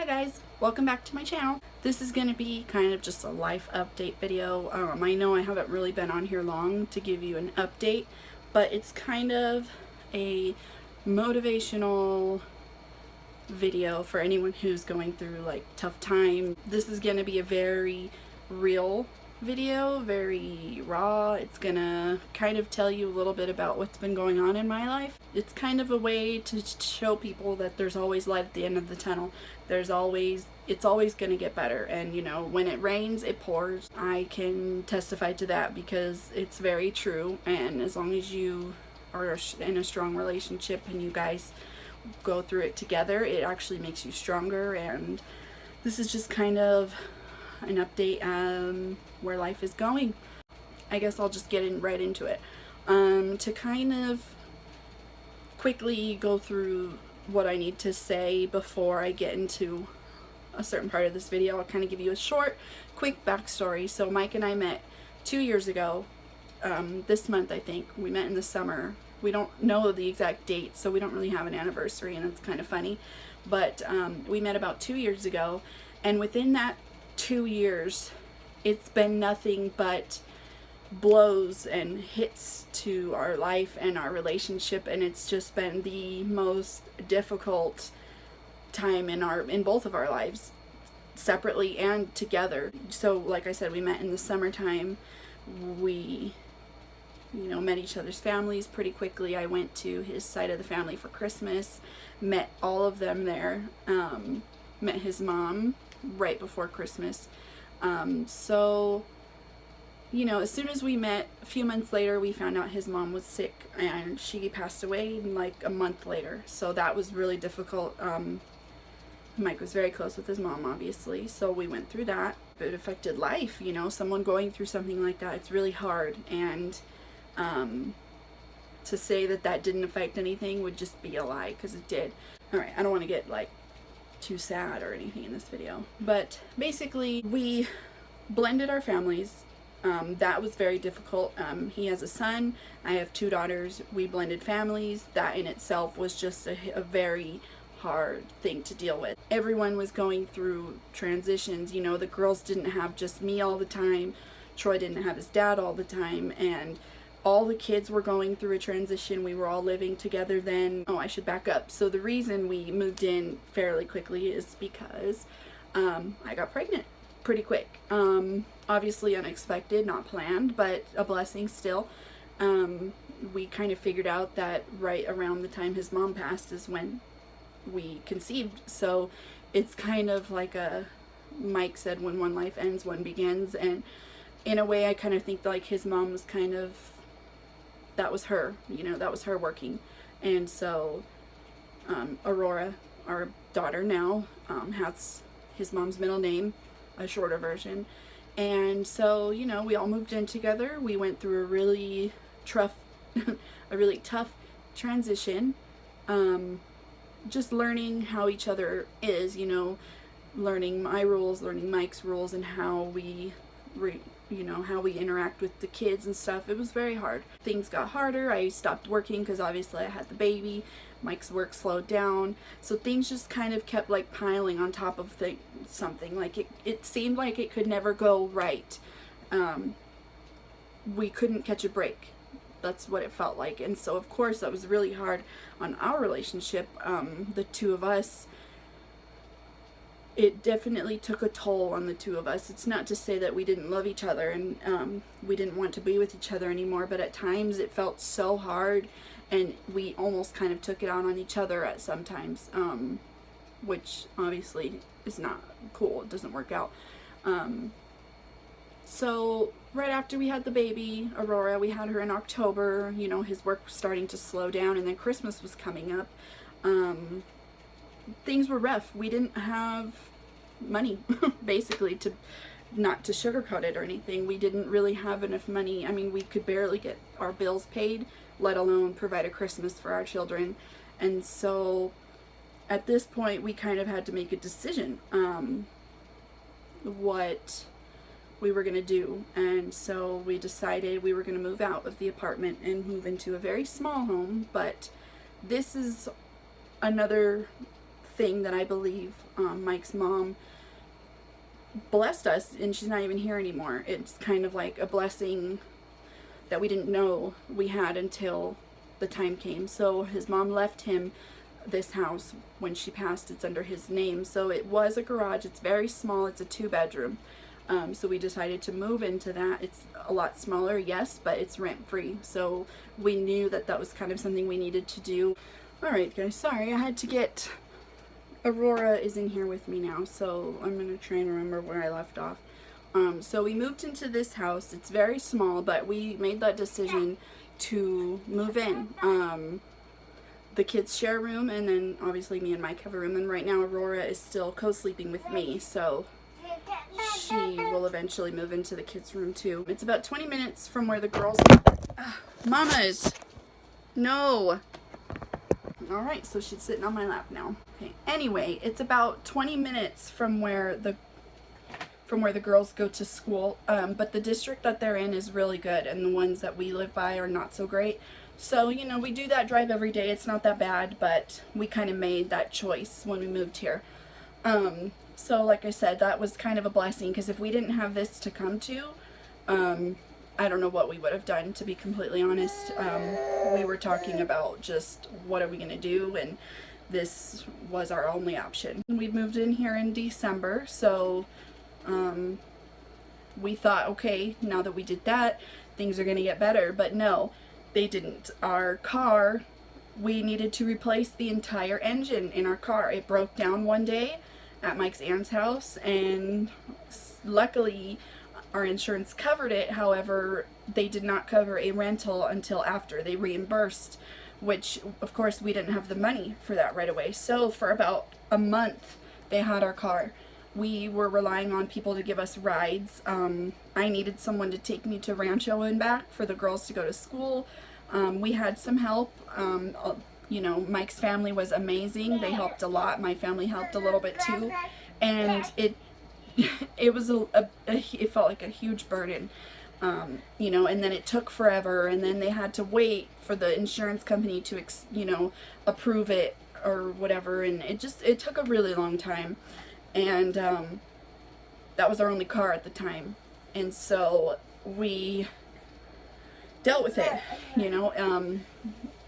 guys, welcome back to my channel. This is going to be kind of just a life update video. I know I haven't really been on here long to give you an update, but it's kind of a motivational video for anyone who's going through like tough time. This is going to be a very real video, very raw. It's gonna kind of tell you a little bit about what's been going on in my life. It's kind of a way to show people that there's always light at the end of the tunnel. It's always gonna get better, and you know, when it rains it pours. I can testify to that because it's very true, and as long as you are in a strong relationship and you guys go through it together, it actually makes you stronger. And this is just kind of an update where life is going. I guess I'll just get right into it. To kind of quickly go through what I need to say before I get into a certain part of this video, I'll kind of give you a short, quick backstory. So Mike and I met 2 years ago, this month I think. We met in the summer. We don't know the exact date, so we don't really have an anniversary, and it's kind of funny. But we met about 2 years ago, and within that 2 years, it's been nothing but blows and hits to our life and our relationship, and it's just been the most difficult time in both of our lives, separately and together. So like I said, we met in the summertime. We met each other's families pretty quickly. I went to his side of the family for Christmas, met all of them there, met his mom right before Christmas. So, you know, as soon as we met, a few months later, we found out his mom was sick, and she passed away like a month later. So that was really difficult. Mike was very close with his mom, obviously, so we went through that. It affected life, you know, someone going through something like that, it's really hard. And to say that that didn't affect anything would just be a lie, because it did. Alright, I don't want to get like too sad or anything in this video, but basically we blended our families. That was very difficult. He has a son, I have 2 daughters. We blended families. That in itself was just a very hard thing to deal with. Everyone was going through transitions. You know, the girls didn't have just me all the time. Troy didn't have his dad all the time, and all the kids were going through a transition. We were all living together then. Oh, I should back up. So the reason we moved in fairly quickly is because I got pregnant pretty quick. Obviously unexpected, not planned, but a blessing still. We kind of figured out that right around the time his mom passed is when we conceived. So it's kind of like Mike said, when one life ends, one begins. And in a way, I kind of think like his mom was kind of, that was her, you know, that was her working. And so Aurora, our daughter now, has his mom's middle name, a shorter version. And so, you know, we all moved in together. We went through a really tough transition, just learning how each other is, you know, learning my rules, learning Mike's rules, and how we how we interact with the kids and stuff. It was very hard. Things got harder. I stopped working because obviously I had the baby. Mike's work slowed down. So things just kind of kept like piling on top of something. Like it seemed like it could never go right. We couldn't catch a break. That's what it felt like. And so of course that was really hard on our relationship, the two of us. It definitely took a toll on the two of us. It's not to say that we didn't love each other and we didn't want to be with each other anymore, but at times it felt so hard, and we almost kind of took it out on each other at sometimes, which obviously is not cool. It doesn't work out. So right after we had the baby, Aurora, we had her in October. You know, his work was starting to slow down, and then Christmas was coming up. Things were rough. We didn't have money, basically, not to sugarcoat it or anything. We didn't really have enough money. I mean, we could barely get our bills paid, let alone provide a Christmas for our children. And so at this point, we kind of had to make a decision what we were going to do. And so we decided we were going to move out of the apartment and move into a very small home. But this is another thing that I believe Mike's mom blessed us, and she's not even here anymore. It's kind of like a blessing that we didn't know we had until the time came. So his mom left him this house when she passed. It's under his name. So it was a garage. It's very small. It's a 2-bedroom. So we decided to move into that. It's a lot smaller, yes, but it's rent-free. So we knew that that was kind of something we needed to do. All right, guys, sorry. I had to get... Aurora is in here with me now, so I'm going to try and remember where I left off. So we moved into this house. It's very small, but we made that decision to move in. The kids share a room, and then obviously me and Mike have a room, and right now Aurora is still co-sleeping with me, so she will eventually move into the kids' room too. It's about 20 minutes from where the girls... Mamas! No! Alright, so she's sitting on my lap now. Okay. Anyway, it's about 20 minutes from where the girls go to school, but the district that they're in is really good, and the ones that we live by are not so great. So, you know, we do that drive every day. It's not that bad, but we kind of made that choice when we moved here. So, like I said, that was kind of a blessing, because if we didn't have this to come to, I don't know what we would have done, to be completely honest. We were talking about just what are we going to do, and this was our only option. We moved in here in December, so we thought, okay, now that we did that, things are going to get better, but no, they didn't. Our car, we needed to replace the entire engine in our car. It broke down one day at Mike's aunt's house, and luckily our insurance covered it. However, they did not cover a rental until after. They reimbursed, which of course we didn't have the money for that right away. So for about a month they had our car. We were relying on people to give us rides. I needed someone to take me to Rancho and back for the girls to go to school. We had some help. You know, Mike's family was amazing. They helped a lot. My family helped a little bit too. And it was it felt like a huge burden. You know, and then it took forever, and then they had to wait for the insurance company to, you know, approve it or whatever, and it took a really long time. And that was our only car at the time, and so we dealt with it, you know.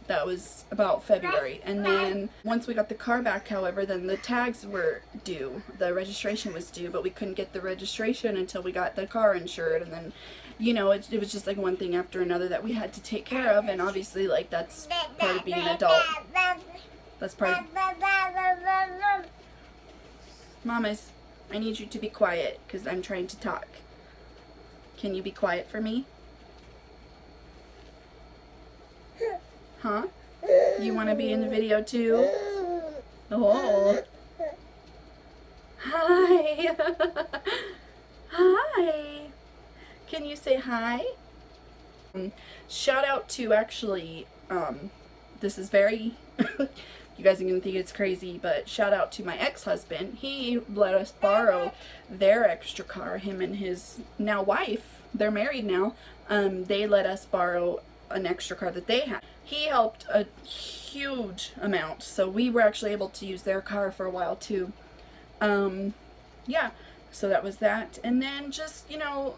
That was about February, and then once we got the car back, however, then the tags were due, the registration was due, but we couldn't get the registration until we got the car insured. And then, you know, it was just like one thing after another that we had to take care of, and obviously, like, that's part of being an adult. That's part of... Mamas, I need you to be quiet, because I'm trying to talk. Can you be quiet for me? Huh? You want to be in the video too? Oh. Hi. Hi. Can you say hi? Shout out to, actually, this is very, you guys are going to think it's crazy, but shout out to my ex-husband. He let us borrow their extra car, him and his now wife. They're married now. They let us borrow an extra car that they had. He helped a huge amount, so we were actually able to use their car for a while too. Yeah, so that was that. And then just, you know,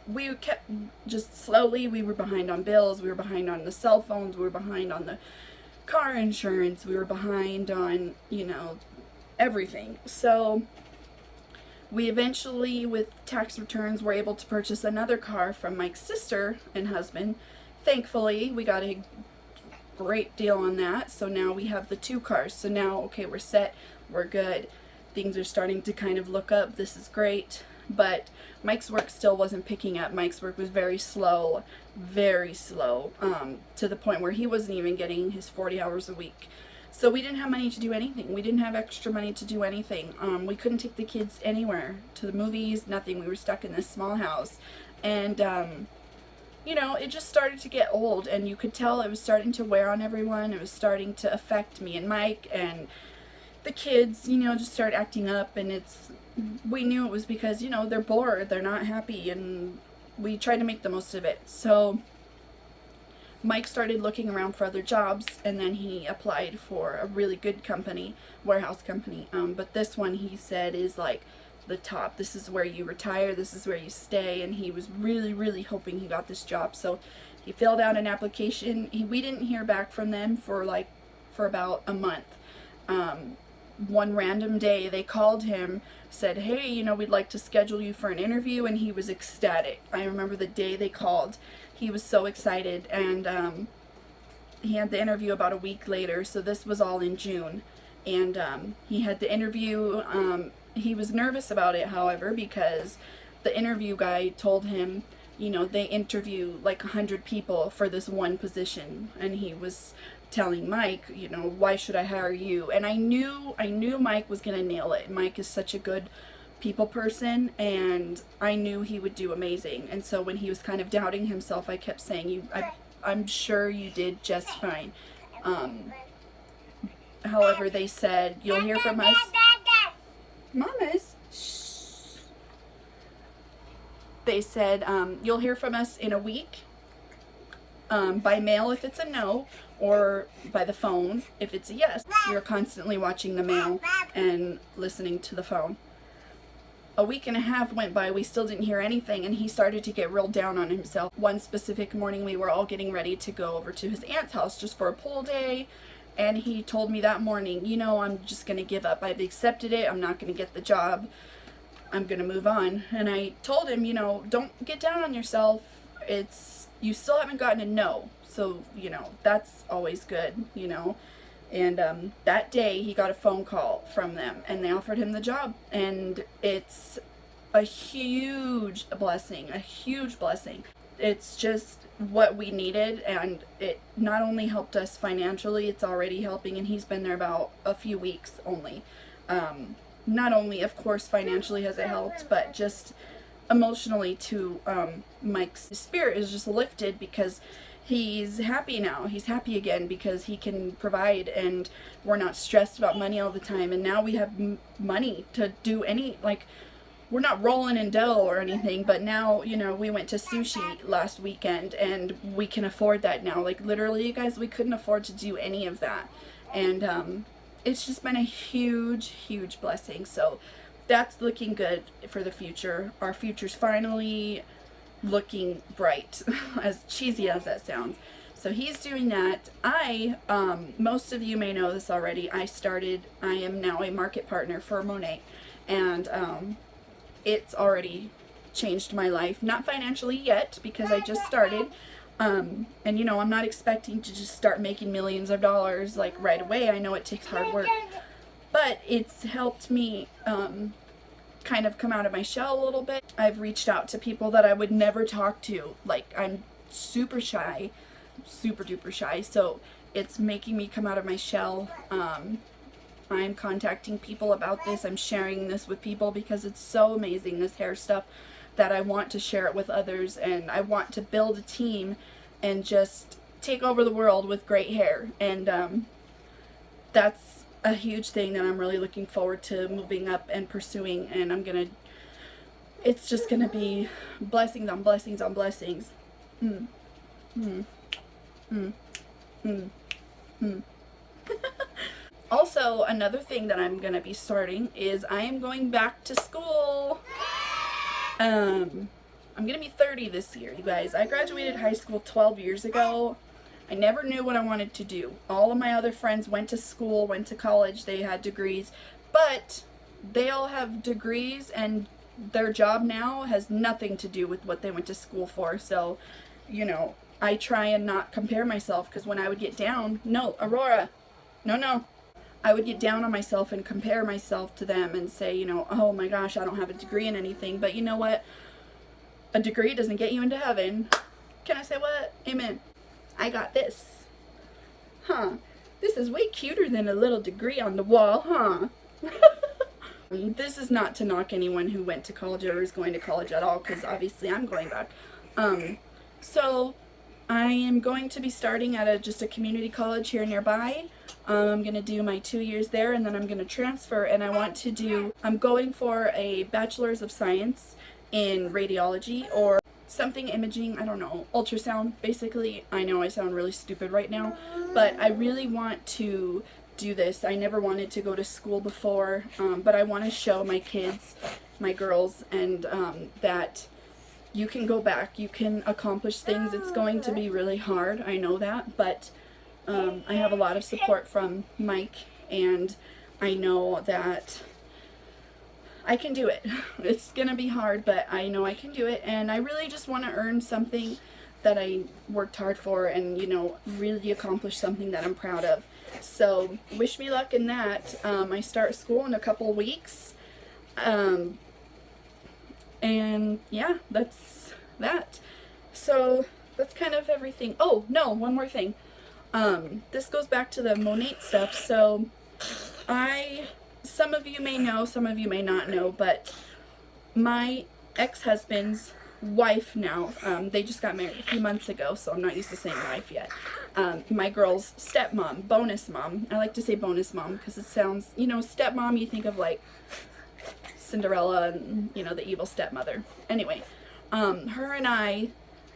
we kept just slowly, we were behind on bills, we were behind on the cell phones, we were behind on the car insurance, we were behind on, you know, everything. So we eventually, with tax returns, were able to purchase another car from Mike's sister and husband. Thankfully, we got a great deal on that, so now we have the 2 cars. So now, okay, we're set, we're good, things are starting to kind of look up, this is great. But Mike's work still wasn't picking up. Mike's work was very slow, to the point where he wasn't even getting his 40 hours a week. So we didn't have money to do anything. We didn't have extra money to do anything. We couldn't take the kids anywhere, to the movies, nothing. We were stuck in this small house, and you know, it just started to get old, and you could tell it was starting to wear on everyone. It was starting to affect me and Mike, and the kids, you know, just start acting up, and we knew it was because, you know, they're bored, they're not happy, and we tried to make the most of it. So Mike started looking around for other jobs, and then he applied for a really good company, warehouse company. But this one, he said, is like the top. This is where you retire. This is where you stay. And he was really, really hoping he got this job. So he filled out an application. We didn't hear back from them for about a month. One random day they called him, said, hey, you know, we'd like to schedule you for an interview, and he was ecstatic. I remember the day they called, he was so excited, and he had the interview about a week later, so this was all in June, and he had the interview. He was nervous about it, however, because the interview guy told him, you know, they interview like 100 people for this one position, and he was telling Mike, you know, why should I hire you? And I knew Mike was gonna nail it. Mike is such a good people person, and I knew he would do amazing. And so when he was kind of doubting himself, I kept saying, I'm sure you did just fine. However, they said, you'll hear from us. Mamas. Shh. They said, you'll hear from us in a week. By mail if it's a no, or by the phone if it's a yes. We were constantly watching the mail and listening to the phone. A week and a half went by, we still didn't hear anything, and he started to get real down on himself. One specific morning, we were all getting ready to go over to his aunt's house just for a pool day, and he told me that morning, you know, I'm just going to give up. I've accepted it. I'm not going to get the job. I'm going to move on. And I told him, you know, don't get down on yourself. You still haven't gotten a no, so, you know, that's always good, you know. And that day he got a phone call from them, and they offered him the job, and it's a huge blessing, It's just what we needed, and it not only helped us financially, it's already helping, and he's been there about a few weeks only. Not only, of course, financially has it helped, but just emotionally too. Mike's spirit is just lifted because he's happy now. He's happy again because he can provide, and we're not stressed about money all the time. And now we have money to do we're not rolling in dough or anything, but now, you know, we went to sushi last weekend, and we can afford that now. Like, literally, you guys, we couldn't afford to do any of that. And it's just been a huge, huge blessing. So that's looking good for the future. Our future's finally looking bright, as cheesy as that sounds. So he's doing that. Most of you may know this already, I am now a market partner for Monet, and it's already changed my life. Not financially yet, because I just started, and you know, I'm not expecting to just start making millions of dollars like right away. I know it takes hard work, but it's helped me kind of come out of my shell a little bit. I've reached out to people that I would never talk to. Like, I'm super shy, super duper shy, so it's making me come out of my shell. I'm contacting people about this. I'm sharing this with people because it's so amazing, this hair stuff, that I want to share it with others, and I want to build a team and just take over the world with great hair. And that's a huge thing that I'm really looking forward to moving up and pursuing, and it's just gonna be blessings on blessings on blessings. Also, another thing that I'm gonna be starting is I am going back to school. I'm gonna be 30 this year, you guys. I graduated high school 12 years ago. I never knew what I wanted to do. All of my other friends went to school, went to college, they had degrees, but they all have degrees, and their job now has nothing to do with what they went to school for. So, you know, I try and not compare myself, because when I would get down, no, Aurora, no. I would get down on myself and compare myself to them and say, you know, oh my gosh, I don't have a degree in anything. But you know what? A degree doesn't get you into heaven. Can I say what? Amen. I got this. Huh. This is way cuter than a little degree on the wall, huh? This is not to knock anyone who went to college or is going to college at all, because obviously I'm going back. So I am going to be starting at just a community college here nearby. I'm going to do my 2 years there, and then I'm going to transfer, and I'm going for a bachelor's of science in radiology, or something imaging, I don't know, ultrasound basically. I know I sound really stupid right now, but I really want to do this. I never wanted to go to school before, but I want to show my kids, my girls, and that you can go back, you can accomplish things. It's going to be really hard, I know that, but I have a lot of support from Mike, and I know that I can do it. It's gonna be hard, but I know I can do it, and I really just want to earn something that I worked hard for, and, you know, really accomplish something that I'm proud of. So wish me luck in that. I start school in a couple weeks, and yeah, that's that. So that's kind of everything. Oh no, one more thing. This goes back to the Monate stuff. So some of you may know, some of you may not know, but my ex-husband's wife now, they just got married a few months ago, so I'm not used to saying wife yet. My girl's stepmom, bonus mom. I like to say bonus mom because it sounds, you know, stepmom, you think of like Cinderella and, you know, the evil stepmother. Anyway, her and I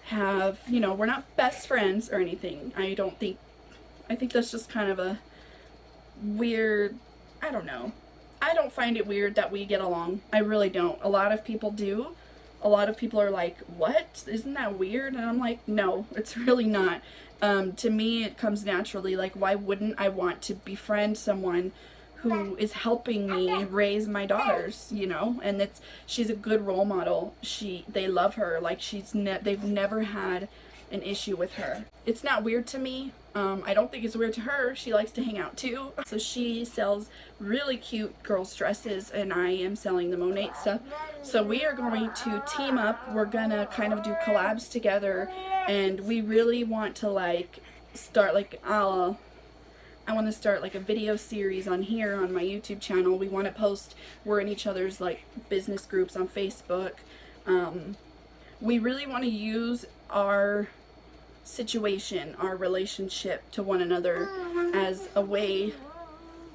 have, you know, we're not best friends or anything. I think that's just kind of a weird, I don't know. I don't find it weird that we get along. I really don't. A lot of people do. A lot of people are like, what? Isn't that weird? And I'm like, no, it's really not. To me, it comes naturally. Like, why wouldn't I want to befriend someone who is helping me raise my daughters, you know? And she's a good role model. They love her. Like, they've never had an issue with her. It's not weird to me. I don't think it's weird to her. She likes to hang out too. So she sells really cute girls' dresses, and I am selling the Monate stuff. So we are going to team up. We're gonna kind of do collabs together, and we really want to like start like I want to start like a video series on here on my YouTube channel. We want to post, we're in each other's like business groups on Facebook. We really want to use our situation, our relationship to one another as a way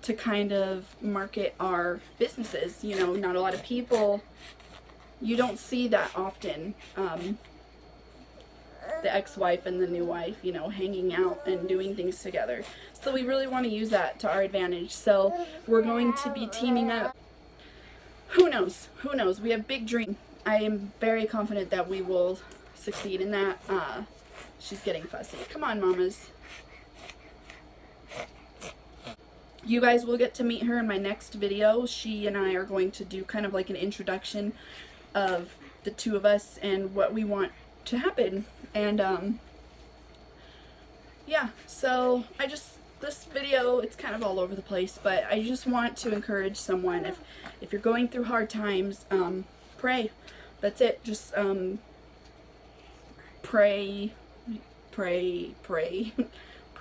to kind of market our businesses. You know, not a lot of people, you don't see that often, the ex-wife and the new wife, you know, hanging out and doing things together. So we really want to use that to our advantage. So we're going to be teaming up. Who knows? Who knows? We have big dreams. I am very confident that we will succeed in that. She's getting fussy. Come on, mamas. You guys will get to meet her in my next video. She and I are going to do kind of like an introduction of the two of us and what we want to happen. And yeah, so this video, it's kind of all over the place, but I just want to encourage someone, if you're going through hard times, pray. That's it. Just pray pray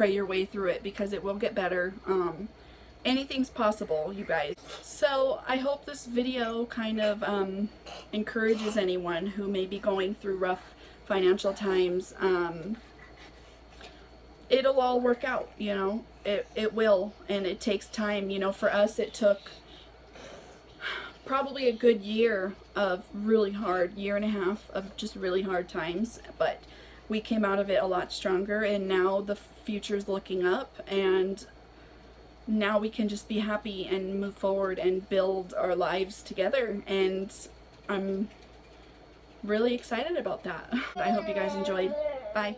your way through it, because it will get better. Anything's possible, you guys. So I hope this video kind of encourages anyone who may be going through rough financial times. It'll all work out, you know. It will, and it takes time. You know, for us it took probably a good year of really hard, year and a half of just really hard times, but we came out of it a lot stronger, and now the future's looking up, and now we can just be happy and move forward and build our lives together, and I'm really excited about that. I hope you guys enjoyed. Bye.